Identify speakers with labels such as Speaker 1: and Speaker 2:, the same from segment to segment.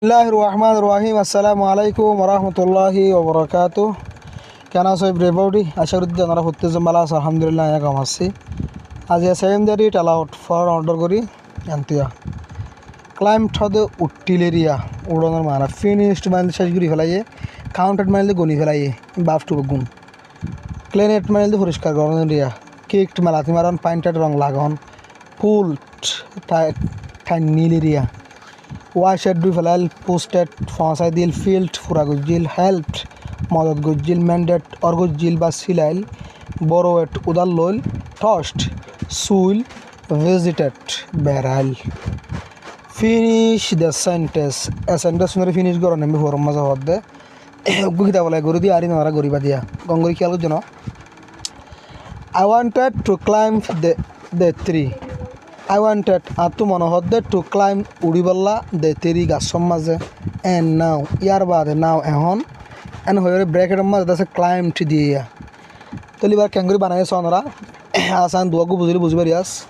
Speaker 1: Bismillahirrahmanirrahim. Assalamualaikum warahmatullahi wabarakatuh. Kana so everybody. Asharuddin janara hotte zambala alhamdulillah ya kamasi. As a secondary allowed for order gori antia. Climbed to the utileria. Udonar mana finished mile shajguri felaye. Counted mile the goni felaye. Bath to gun. Cleanet mile the hurishkar gorandia. Kicked malatimaran pinted wrong lagon. Pulled tinileria. Washed du falal posted fonsaidil field furagujil helped modad gujil mandate orgujil basilal borrowed udallol tossed soil visited beral finish the sentence a sentence mere finish goro nemi forum maza hodde gugida wala gori di ari nara gori badia gongori kialo jono I wanted to climb the tree. I wanted atu monohodde to climb udiballa the tree gasom maze and now yarbade now ehon and hoyore bracket maze dase climb to dia to libar kanguri banaye sonora asan duagu buzili buzibarias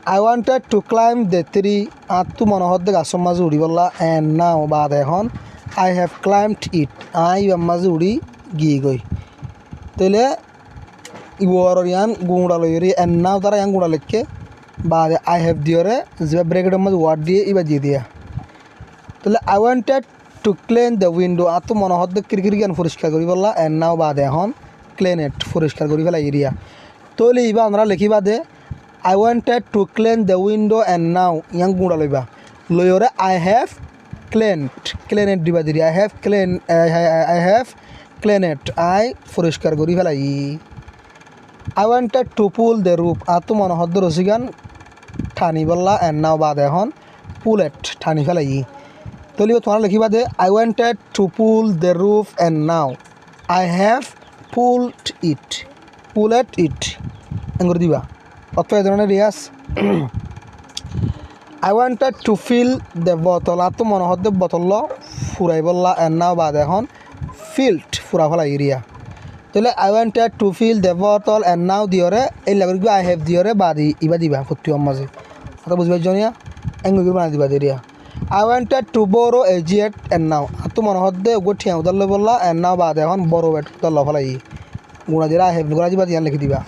Speaker 1: I wanted to climb the tree atu monohodde gasom maze udiballa and now bade ehon I have climbed it I maze udi gigoi tele iwororian gundalo yori and now dara yang gundalekke बाद I have दियोरे जब bracket में वाट दिए इबा जी दिया तो I wanted to clean the window आतो मनो हद cricket ज्ञान फुरिश्कार करी बल्ला and now बाद हन clean it फुरिश्कार करी बल्ला एरिया तो ले इबा अंदरा लिखी बात I wanted to clean the window and now yang गुड़ा लो इबा लो योरे I have clean it दिबा दिया I have clean it I फुरिश्कार करी बल्ला ये I wanted to pull the roof आतो मनो हद रोसिगान ठानी बल्ला and now बाद हन pull it ठानी फैला ये तो लियो तुम्हारा लिखी बात I wanted to pull the roof and now I have pulled it अंगुर दिबा अत्व इधरने रियास I wanted to fill the bottle आतो मनो हद bottle लो फुराई बल्ला and now बाद हन filled फुरा फैला एरिया तो ले I wanted to fill the bottle and now दियोरे इन लगेगा कि I have दियोरे बादी इबा दिबा फुट्टियों मज़े आता बुझ बच्चों एंगुल बना दिबा दिरिया I wanted to borrow a jet and now आतो मन होते गोठियाँ उधर ले बोला and now बाद है हन borrow it उधर लो फला ये गुना दिरा I have गुना जी बात यहाँ लिख दिबा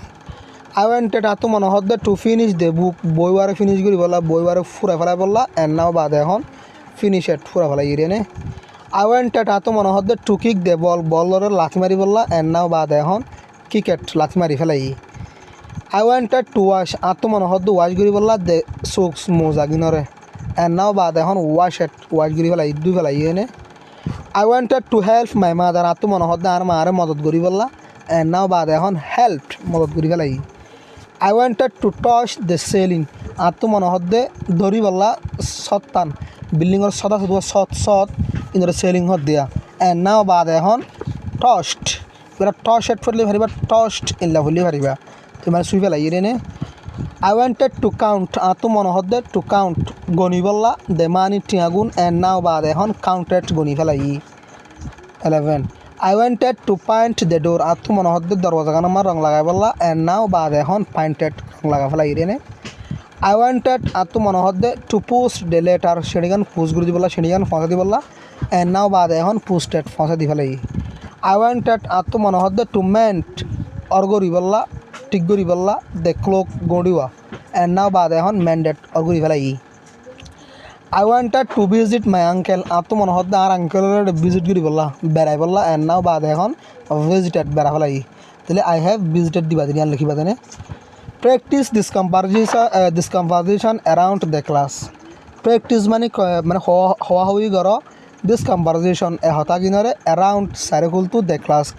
Speaker 1: I wanted आतो मन होते to finish the book boy वारे finish करी बोला boy वारे फुरा फला बोला and now बाद है हन finish it फुरा फला ये ने I wanted आतो मन होते to kick the ball और लाठी मारी बोला and now बाद है हन kick it लाठी मारी फला ये I wanted to wash आतो मन होते wash करी बोला the socks मोजा गिनोरे and now बाद है हन wash करी फला इद्दू फला ये ने I wanted to help my mother आतो मन होते आर मारे मदद करी बोला and now बाद है हन helped मदद करी फला ये I wanted to touch the ceiling आतो मन होते धरी बोला सत्तान बिल्डिंग और सदा सत इन सेलिंग हो दिया and now बाद है हन touched बेरा touch it फुरली भरीबा touched इन ला फुरली भरीबा तो मैंने सुई फैला ये ने I wanted to count आतो मन होते to count गनी बोला the money टियागुन and now बाद है हन counted गनी फैला ये 11 I wanted to paint the door आतो मन होते दरवाजा का नंबर रंग लगाए बोला and now बाद है हन painted रंग लगा फैला ये ने I wanted आतो मन होते to post the letter शेडिगन post गुरुजी बोला शेडिगन फंसा दी बोला and now बाद है हन posted फंसा दी फैला ये I wanted आतो मन होते to mend और गोरी बोला टिक गोरी बोला the clock गोड़ीवा and now बाद है हन mended और गोरी फैला ये I wanted to visit my uncle आतो मन होते आर uncle visit गोरी बोला बेराई बोला and now बाद है हन visited बेरा फैला ये तो ले I have visited दी बात नहीं लिखी बात ने practice this conversation around the class practice माने हुआ हुई करो this conversation ए होता किनारे around सारे कुल तो the class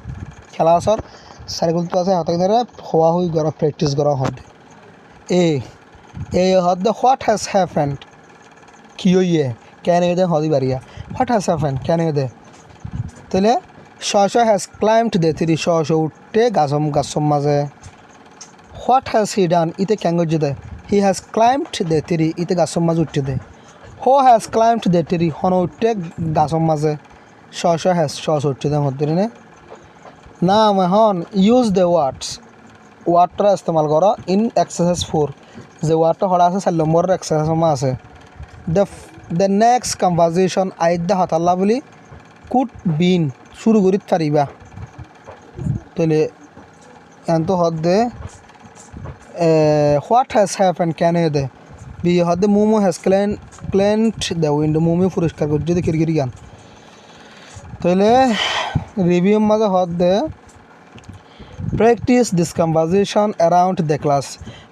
Speaker 1: class और सारे कुल तो ऐसे होता किनारे हुआ हुई करो practice करो होते ए होते what has happened क्यों ये कहने के दे होती बारिया what has happened कहने के दे तो ले Shasha has climbed the tree Shasha उठे गासम मज़े What has he done? इते क्या कुछ दे? He has climbed the tree. इते गासम मज़ उठे दे. Who has climbed the tree? होनो उठे गासम मज़े. Shasha has शॉस उठे दे होते ने. ना मैं horn use the words. Water इस्तेमाल करो in exercise 4. The water हड़ा से सलम्बर exercise में आसे. The দ্য নেক্সট কনভারজেশন আইদ্যা হতাল্লা বলি কুড বিন শুরু করি পারিবা তাহলে এত হদ্দে হোয়াট হ্যাজ হ্যাপেন কেন দে বি হদ্দে Momo has cleaned the window Momo পরিষ্কার করছে যদি খিড়কিরি গান তাহলে রিভিউর মাঝে হদ্দে practice this conversation around the class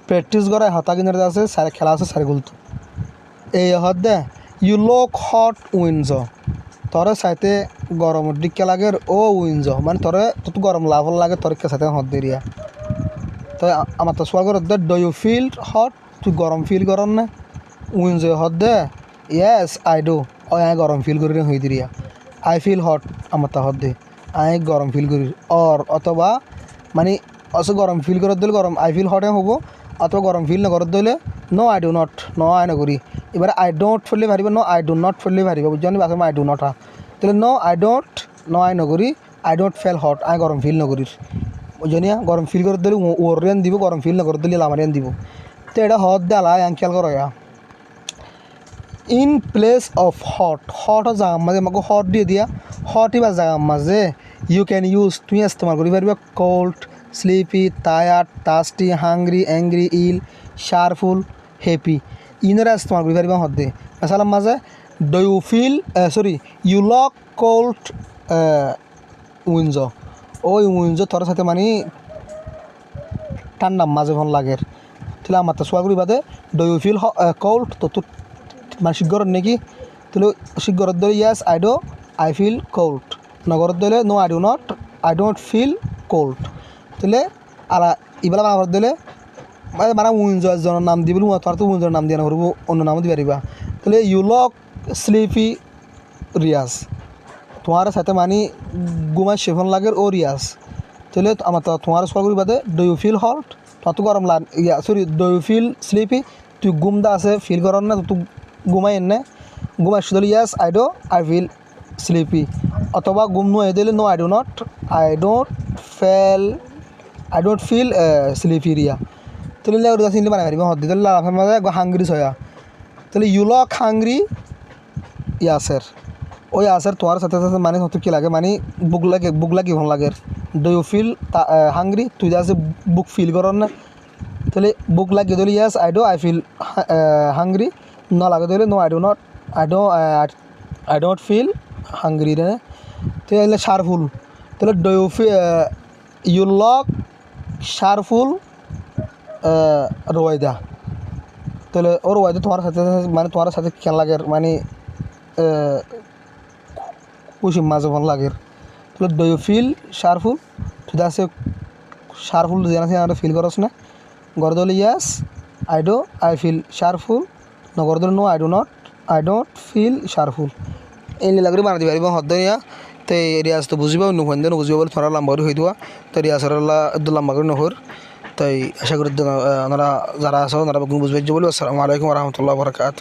Speaker 1: practice করা হতা কিনারে আছে স্যার খেলা আছে স্যার গুলতো এই হদ্দে ইউ লোক হট উইন্স তোর সাইতে গরমের দিকে লাগে ও উইন্স মানে তোর তো গরম লাভ লাগে তোর কে সাথে হদ দেরিয়া তো আমার তো সোয়াল করে ডু ইউ ফিল হট তুই গরম ফিল করন না উইন্স হদ দে ইয়েস আই ডু ও আই গরম ফিল করি হই দিরিয়া আই ফিল হট আমার তো হদ দে আই গরম ফিল করি অর অথবা মানে অস গরম ফিল করে দিলে গরম আই ফিল হটে হবো অথবা গরম ফিল না করে দিলে no I do not no I নকরি এবারে আই ডোন্ট ফেললে পারিব নো আই ডু নট ফেললে পারিব বুঝলি বাকি আই ডু নট তাহলে no I don't know I নকরি I don't feel hot I গরম ফিল নকরির বুঝলিয়া গরম ফিল করে দিলে ওর রেন দিব গরম ফিল না করে দিলে আমার রেন দিব তো এটা হট দেলা খেয়াল করো in place of hot hot জাগার মাঝে আমাকে হট দিয়ে দিয়া হট এবার জাগার মাঝে ইউ ক্যান ইউজ তুমি ইস্তেমাল করি পারবা cold sleepy tired tasty hungry angry ill cheerful happy ইনারা ইস্তেমাল করি পারবা হট দে আসালাম মাঝে do you feel sorry you look cold উইন্জ ওই উইন্জ তোর সাথে মানে ঠান্ডা মাঝে ভালো লাগে তাহলে আমার তো সোয়া করি বাদে ডু ইউ ফিল কোল্ড তো তোর মানে শিগগরত নাকি তাহলে শিগগরত ধরে ইয়াস আই ফিল কোল্ড নগরত ধরে no I don't feel cold তাহলে আর ইবেলা বানাবার দিলে মানে মানে উইন্জ একজনের নাম দিবি তোমার তো উইন্জের নাম দিয়ে না করবো অন্য নামও দিতে পারিবা তাহলে ইউ লক স্লিপি রিয়াজ তোমার সাথে মানে ঘুমায় সেফন লাগে ও রিয়াজ তাহলে আমার তো তোমার সোয়া করি বাদে ডু ইউ ফিল হট তোমার তো গরম লাগ sorry do you feel sleepy তুই ঘুমদা আছে ফিল করার না তুই ঘুমাই এনে ঘুমাই শুধু ইয়াস আই ফিল স্লিপি অথবা ঘুম নো দিলে no I don't feel sleepy রিয়া তাহলে চিনলে বানাই পারিব হদ্দি তাহলে লাভ মাঝে হাংরি ছয়া তাহলে ইউ লক হাংরি ইয়াসের ওই আসের তোমার সাথে সাথে মানে হয়তো কী লাগে মানে বুক লাগে ভালো লাগে ডু ইউ ফিল হাংরি তুই যা আছে বুক ফিল করার না তাহলে বুক লাগিয়ে দিলে ইয়াস আই ফিল হাংরি ন লাগে দিলে no I don't feel hungry রে তাহলে শারফুল তাহলে do you you look cheerful রোয়াইদা তাহলে ও রোয়াইদা তোমার সাথে মানে তোমার সাথে খেয়াল লাগে মানে খুশি মাঝে ভালো লাগে তাহলে ডু ইউ ফিল শারফুল তুই আছে শারফুল জানা ফিল করস না গড় দিলে ইয়াস আই ফিল শারফুল নগর দিলে নো আই ডোন্ট ফিল শারফুল এই লাগলে বানা দিবা এবং হদ্দিয়া তো রিয়াজ তো বুঝিবা নুফান বুঝিবা বলে থোড়া লম্বা করে হয়ে দেওয়া তো রিয়াজের একদম লম্বা করে নহর তাই আশা করি ওনারা যারা আছে ওনারা বুঝবে বলে আসসালামু আলাইকুম রহমতুল্লাহ বরকাত।